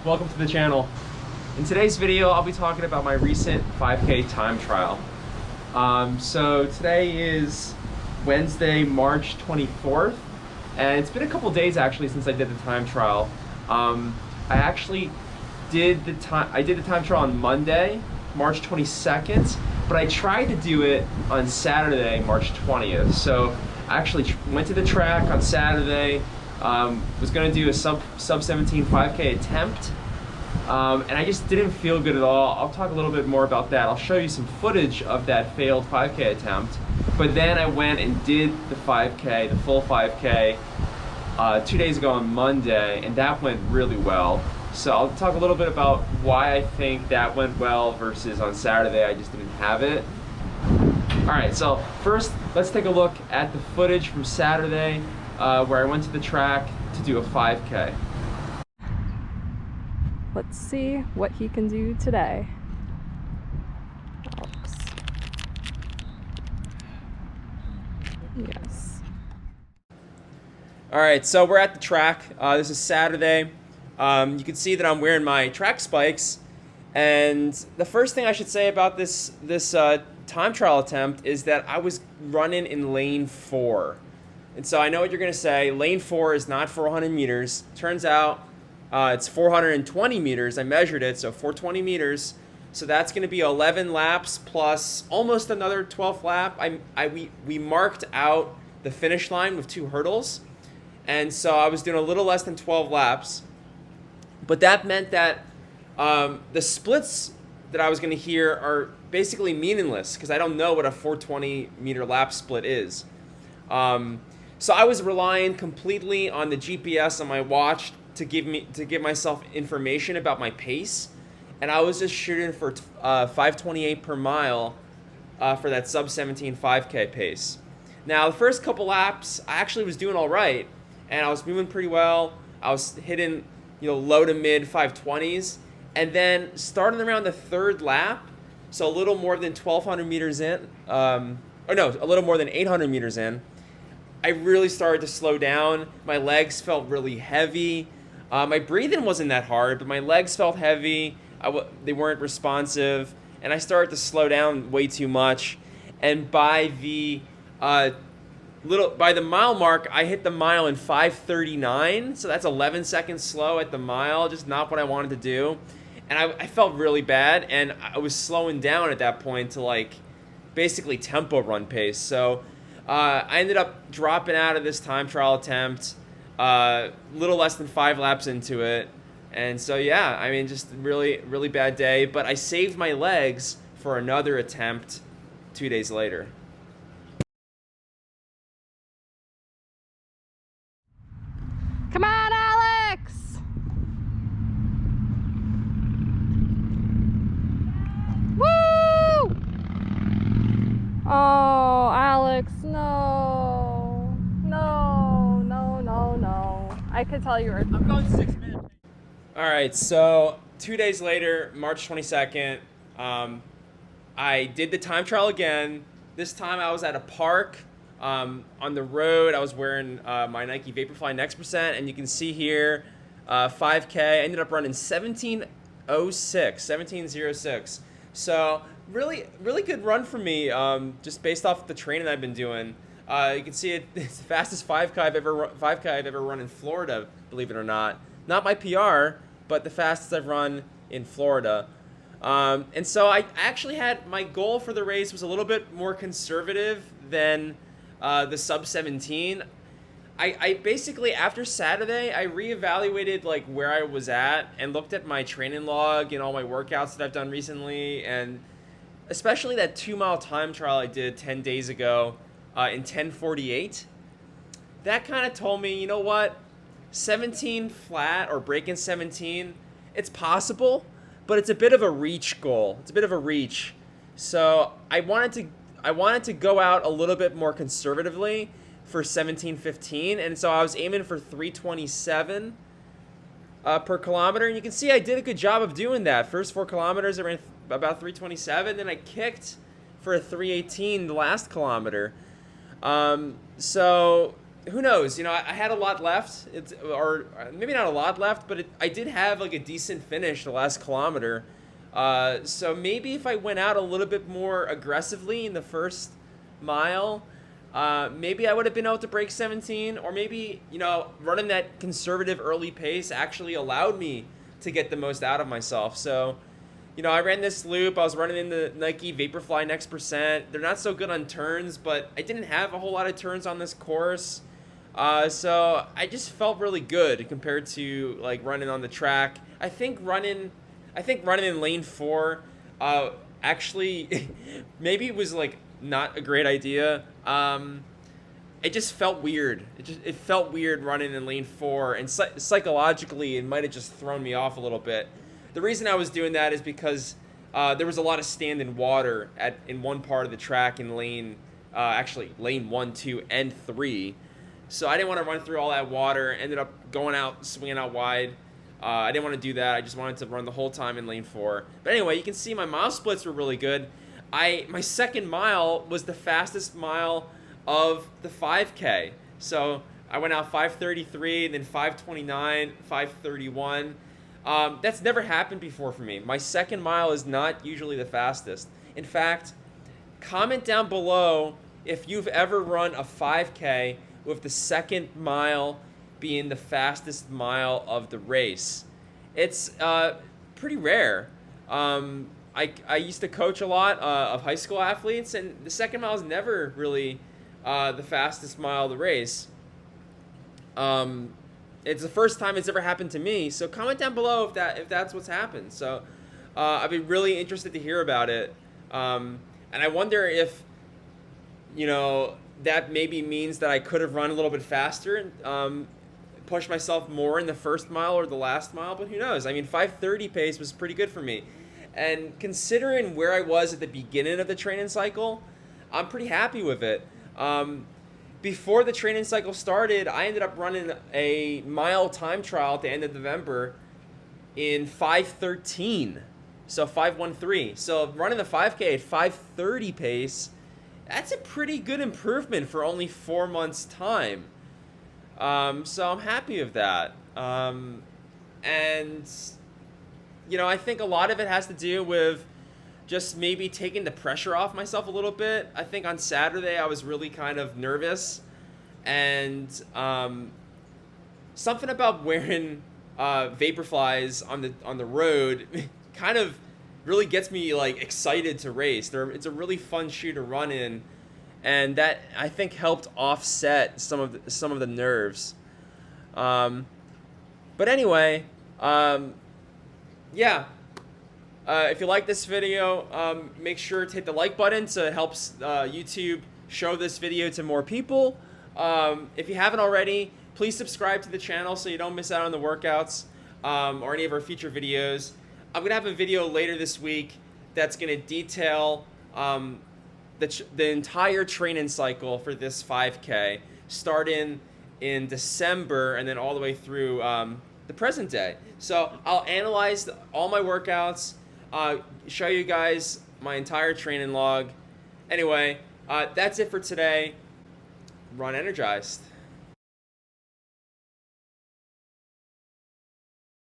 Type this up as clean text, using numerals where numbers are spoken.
welcome to the channel. In today's video, I'll be talking about my recent 5K time trial. So today is Wednesday, March 24th, and it's been a couple days actually since I did the time trial. I actually did the time trial on Monday, March 22nd, but I tried to do it on Saturday, March 20th. So I actually went to the track on Saturday. Was going to do a sub 17 5K attempt, and I just didn't feel good at all. I'll talk a little bit more about that. I'll show you some footage of that failed 5K attempt. But then I went and did the 5K, the full 5K, 2 days ago on Monday, and that went really well. So I'll talk a little bit about why I think that went well versus on Saturday I just didn't have it. Alright, so first let's take a look at the footage from Saturday where I went to the track to do a 5K. Let's see what he can do today. Alex. Yes. Alright, so we're at the track. This is Saturday. You can see that I'm wearing my track spikes, and the first thing I should say about this time trial attempt is that I was running in lane 4. And so I know what you're going to say. Lane 4 is not 400 meters. Turns out it's 420 meters. I measured it, so 420 meters. So that's going to be 11 laps plus almost another 12th lap. We marked out the finish line with 2 hurdles. And so I was doing a little less than 12 laps. But that meant that the splits that I was going to hear are basically meaningless because I don't know what a 420 meter lap split is. So I was relying completely on the GPS on my watch to give myself information about my pace, and I was just shooting for 5:28 per mile for that sub 17 5K pace. Now the first couple laps I actually was doing all right, and I was moving pretty well. I was hitting low to mid 520s, and then starting around the third lap, so a little more than 1,200 meters in, a little more than 800 meters in, I really started to slow down. My legs felt really heavy. My breathing wasn't that hard, but my legs felt heavy. They weren't responsive, and I started to slow down way too much. And by the mile mark, I hit the mile in 5:39, so that's 11 seconds slow at the mile, just not what I wanted to do. And I felt really bad, and I was slowing down at that point to basically tempo run pace. So I ended up dropping out of this time trial attempt little less than 5 laps into it. And so yeah, I mean, just really, really bad day. But I saved my legs for another attempt 2 days later. Come on, Alex! Woo! Oh, Alex, no. No, no, no, no. I could tell you were... I'm going 6 minutes. All right, so 2 days later, March 22nd, I did the time trial again. This time I was at a park. On the road, I was wearing my Nike Vaporfly Next Percent, and you can see here 5K. I ended up running 17:06. So really, really good run for me, just based off the training I've been doing. You can see it's the fastest 5K I've ever run in Florida, believe it or not. Not my PR, but the fastest I've run in Florida. And so I actually had my goal for the race was a little bit more conservative than the sub 17. I basically, after Saturday, I reevaluated where I was at and looked at my training log and all my workouts that I've done recently, and especially that 2-mile time trial I did 10 days ago in 10:48. That kind of told me, you know what, 17 flat or breaking 17, it's possible, but it's a bit of a reach goal. It's a bit of a reach. So I wanted to go out a little bit more conservatively for 17:15, and so I was aiming for 3:27 per kilometer, and you can see I did a good job of doing that. First 4 kilometers I ran about 3:27, then I kicked for a 3:18 the last kilometer. So who knows? You know, I had a lot left. Or maybe not a lot left, but I did have like a decent finish the last kilometer. So maybe if I went out a little bit more aggressively in the first mile, maybe I would have been able to break 17, or maybe, you know, running that conservative early pace actually allowed me to get the most out of myself. So, you know, I ran this loop. I was running in the Nike Vaporfly Next Percent. They're not so good on turns, but I didn't have a whole lot of turns on this course. So I just felt really good compared to like running on the track. I think running in lane 4, actually, maybe it was like not a great idea. It just felt weird. It felt weird running in lane 4, and psychologically, it might have just thrown me off a little bit. The reason I was doing that is because there was a lot of standing water in one part of the track in lane 1, 2, and 3. So I didn't want to run through all that water. Ended up going out, swinging out wide. I didn't want to do that. I just wanted to run the whole time in lane 4. But anyway, you can see my mile splits were really good. My second mile was the fastest mile of the 5K. So I went out 5:33, then 5:29, 5:31. That's never happened before for me. My second mile is not usually the fastest. In fact, comment down below if you've ever run a 5K with the second mile being the fastest mile of the race. It's pretty rare. I used to coach a lot of high school athletes, and the second mile is never really the fastest mile of the race. It's the first time it's ever happened to me. So comment down below if that's what's happened. So I'd be really interested to hear about it. And I wonder if, you know, that maybe means that I could have run a little bit faster and push myself more in the first mile or the last mile, but who knows? I mean, 5:30 pace was pretty good for me. And considering where I was at the beginning of the training cycle, I'm pretty happy with it. Before the training cycle started, I ended up running a mile time trial at the end of November in 5:13, so 5:13. So running the 5K at 5:30 pace, that's a pretty good improvement for only 4 months' time. So I'm happy with that. And, you know, I think a lot of it has to do with just maybe taking the pressure off myself a little bit. I think on Saturday I was really kind of nervous, and something about wearing Vaporflies on the road kind of really gets me like excited to race. It's a really fun shoe to run in, and that I think helped offset some of the nerves. But anyway, yeah. If you like this video, make sure to hit the like button so it helps YouTube show this video to more people. If you haven't already, please subscribe to the channel so you don't miss out on the workouts or any of our future videos. I'm going to have a video later this week that's going to detail the entire training cycle for this 5K, starting in December and then all the way through the present day. So I'll analyze all my workouts, show you guys my entire training log. Anyway, that's it for today. Run energized.